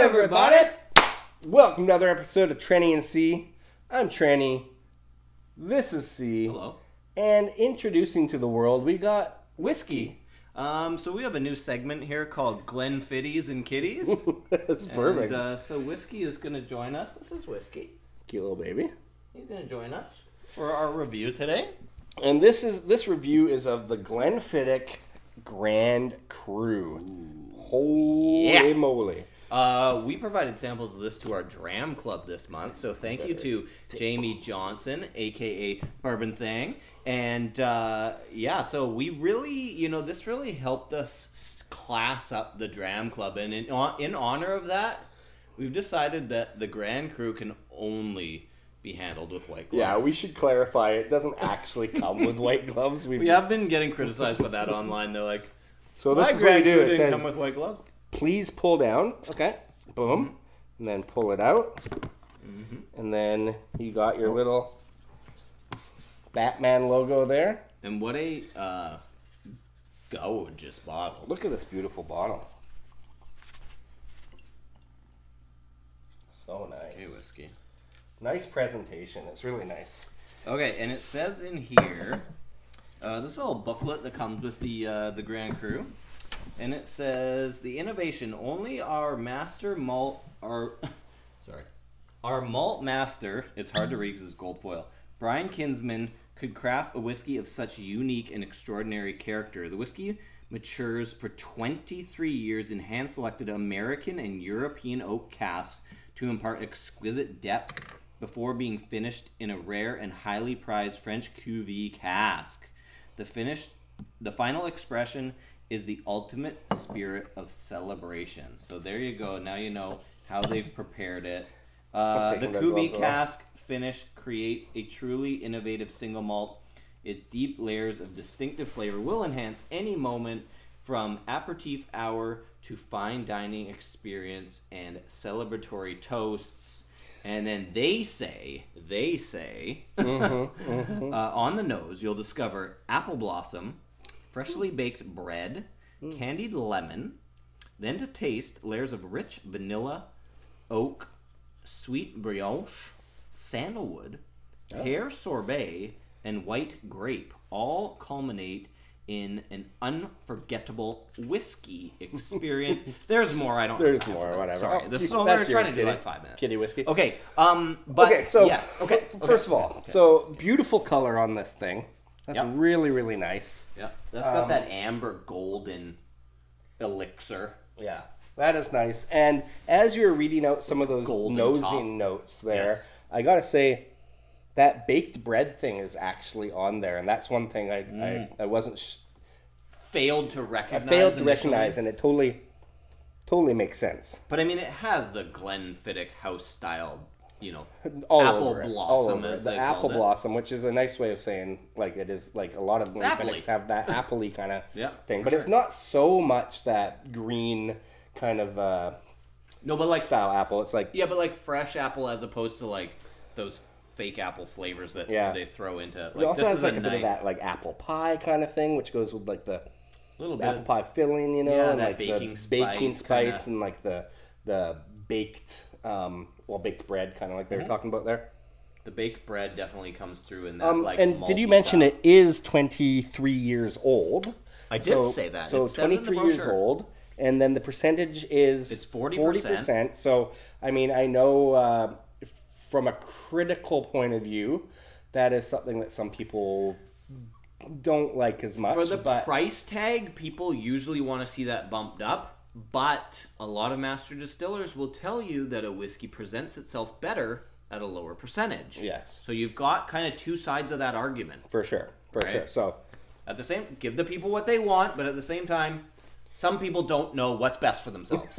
everybody! Welcome to another episode of Trenny and C. I'm Trenny. This is C. Hello. And introducing to the world, we got Whiskey. So we have a new segment here called Glenfiddichs and Kitties. That's perfect. And, so Whiskey is going to join us. This is Whiskey. Cute little baby. He's going to join us for our review today. And this review is of the Glenfiddich Grand Cru. Holy moly. We provided samples of this to our Dram Club this month, so thank you to Jamie Johnson, a.k.a. Bourbon Thang. And, yeah, so we really, this really helped us class up the Dram Club. And in honor of that, we've decided that the Grand Cru can only be handled with white gloves. Yeah, we should clarify, it doesn't actually come with white gloves. We have been getting criticized for that online. They're like, so this my is what we Grand do. Cru It didn't says, come with white gloves. Please pull down. Okay. Boom. And then pull it out. And then you got your little Batman logo there. And what a gorgeous bottle. Look at this beautiful bottle. So nice. Okay, Whiskey. Nice presentation. It's really nice. Okay, and it says in here, this little booklet that comes with the Grand Cru, and it says the innovation only our malt master. It's hard to read because it's gold foil. Brian Kinsman could craft a whiskey of such unique and extraordinary character. The whiskey matures for 23 years in hand-selected American and European oak casks to impart exquisite depth before being finished in a rare and highly prized French Cuvée cask. The final expression is the ultimate spirit of celebration. So there you go. Now you know how they've prepared it. The Cuvée cask finish creates a truly innovative single malt. Its deep layers of distinctive flavor will enhance any moment from aperitif hour to fine dining experience and celebratory toasts. And then they say, on the nose, you'll discover apple blossom, freshly baked bread, candied lemon. Then to taste, layers of rich vanilla, oak, sweet brioche, sandalwood, pear sorbet, and white grape all culminate in an unforgettable whiskey experience. There's more. I don't. There's more. Whatever. Sorry. This is all we're trying to do like 5 minutes. Kitty whiskey. Okay. But okay. So yes. Okay. First of all, so beautiful color on this thing. That's really, really nice. Yeah. That's got that amber golden elixir. Yeah. That is nice. And as you're reading out some of those Golden nosing notes there, Yes. I gotta say that baked bread thing is actually on there, and that's one thing I wasn't. Failed to recognize. I failed to initially. recognize, and it totally makes sense. But I mean, it has the Glenfiddich house style, All apple over it. blossom All over as it. The they apple called it. blossom, which is a nice way of saying like it is like a lot of Glenfiddichs have that appley kind of thing, but it's not so much that green kind of no, but like style apple. It's like but like fresh apple as opposed to like those fake apple flavors that they throw into. Like, it also this has is like a bit of that like apple pie kind of thing, which goes with like the little apple pie filling, and that like baking the baking spice kinda. and like the baked baked bread kind of like they were talking about there. The baked bread definitely comes through in that. Like, and did you malty mention style. it is 23 years old? I did say that. So it says in the 23 years brochure. old, and then the percentage is It's 40%. 40%. So I mean, I know from a critical point of view, that is something that some people don't like as much. For the price tag, people usually want to see that bumped up, but a lot of master distillers will tell you that a whiskey presents itself better at a lower percentage. Yes. So you've got kind of two sides of that argument. For sure. So at the same, give the people what they want, but at the same time, some people don't know what's best for themselves.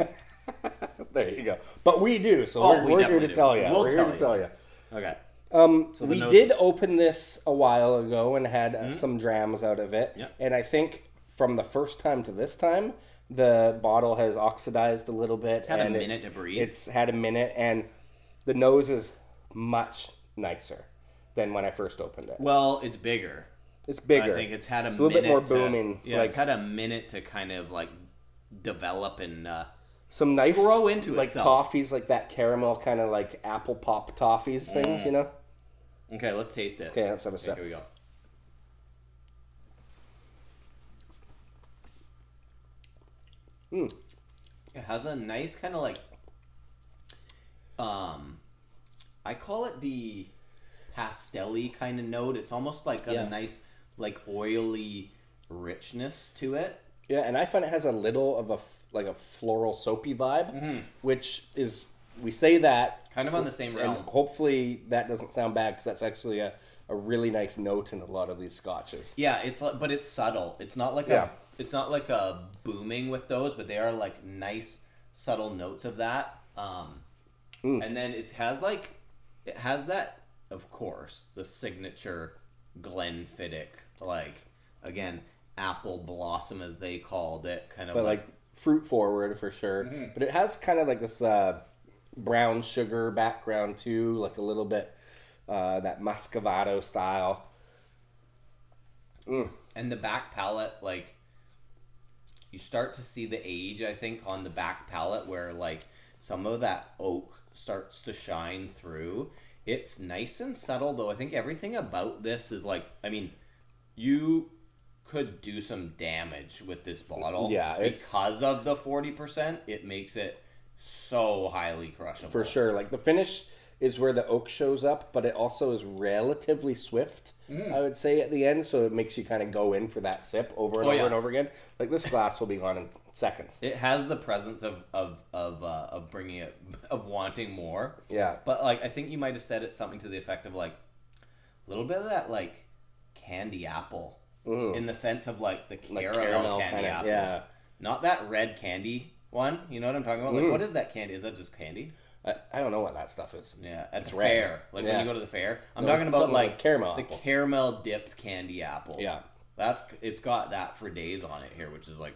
there you go. But we do, so we're here to tell you. We're here to tell you. Okay. So we did open this a while ago and had some drams out of it. Yep. And I think from the first time to this time, the bottle has oxidized a little bit. It's had a minute to breathe. It's had a minute, and the nose is much nicer than when I first opened it. Well, it's bigger. It's bigger. I think it's had a little minute bit more booming. Yeah, it's had a minute to kind of like develop and some nice grow into like itself. toffees, like that caramel kind of like apple pop toffees things, you know. Okay, let's taste it. Okay, let's have a sip. Here we go. It has a nice kind of like, I call it the pastel-y kind of note. It's almost like a nice, like oily richness to it. Yeah, and I find it has a little of a floral soapy vibe, which is, we say that kind of on the same realm. And hopefully that doesn't sound bad, because that's actually a really nice note in a lot of these scotches. Yeah, but it's subtle. It's not like it's not like a booming with those, but they are like nice subtle notes of that. And then it has that, of course, the signature Glenfiddich, like, again, apple blossom as they called it, kind of, but like fruit forward for sure. But it has kind of like this brown sugar background too, like a little bit that muscovado style. And the back palate, like, you start to see the age, I think, on the back palate, where like some of that oak starts to shine through. It's nice and subtle, though. I think everything about this is like, I mean, you could do some damage with this bottle. Yeah, because of the 40%, it makes it so highly crushable. For sure. Like, the finish is where the oak shows up, but it also is relatively swift, I would say, at the end. So it makes you kind of go in for that sip over and over and over again. Like, this glass will be gone in seconds. It has the presence of bringing it, of wanting more. Yeah. But like, I think you might have said it something to the effect of like a little bit of that like candy apple, in the sense of like the caramel candy kinda, apple. Yeah. Not that red candy one. You know what I'm talking about? Like, what is that candy? Is that just candy? I don't know what that stuff is. Yeah, at the red. fair. Like when you go to the fair. I'm talking about like caramel the apple. caramel dipped candy apple. Yeah. It's got that for days on it here, which is like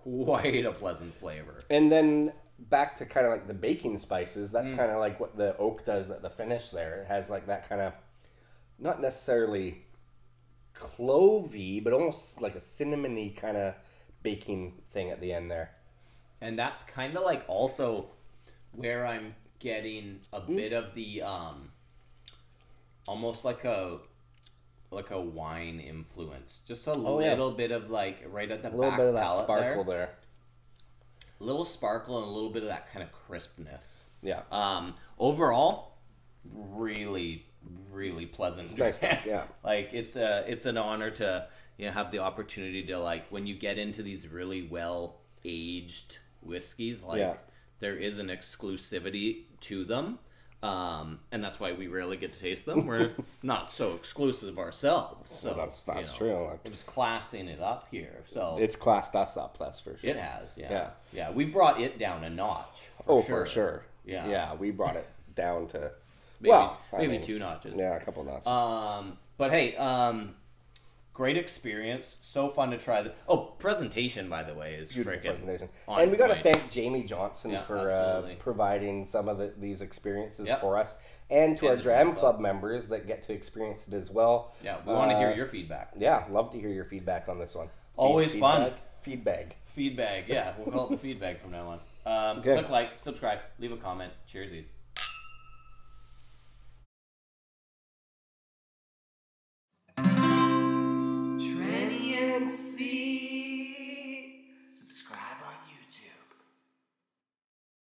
quite a pleasant flavor. And then back to kind of like the baking spices, that's kind of like what the oak does at the finish there. It has like that kind of, not necessarily clovey, but almost like a cinnamony kind of baking thing at the end there. And that's kind of like also where I'm getting a bit of the almost like a wine influence, just a little bit of like right at the back, a little bit of that sparkle there. A little sparkle and a little bit of that kind of crispness. Yeah. Overall, really pleasant. Nice stuff. Yeah. Like it's an honor to have the opportunity to, like, when you get into these really well aged whiskeys, like there is an exclusivity to them. And that's why we rarely get to taste them. We're not so exclusive ourselves. So that's true. Like, we're just classing it up here. So it's classed us up, that's for sure. it has, yeah. We brought it down a notch. For sure. Yeah, we brought it down to maybe 2 notches. Yeah, a couple notches. But hey, great experience. So fun to try. Presentation, by the way, is Beautiful freaking presentation. on And we got to point. thank Jamie Johnson for absolutely. providing some of these experiences for us, and to our the Dram Dram Club members that get to experience it as well. Yeah, we want to hear your feedback. Yeah, love to hear your feedback on this one. Always fun. Feedback. Feedback, yeah. We'll call it the feedback from now on. Click like, subscribe, leave a comment. Cheersies.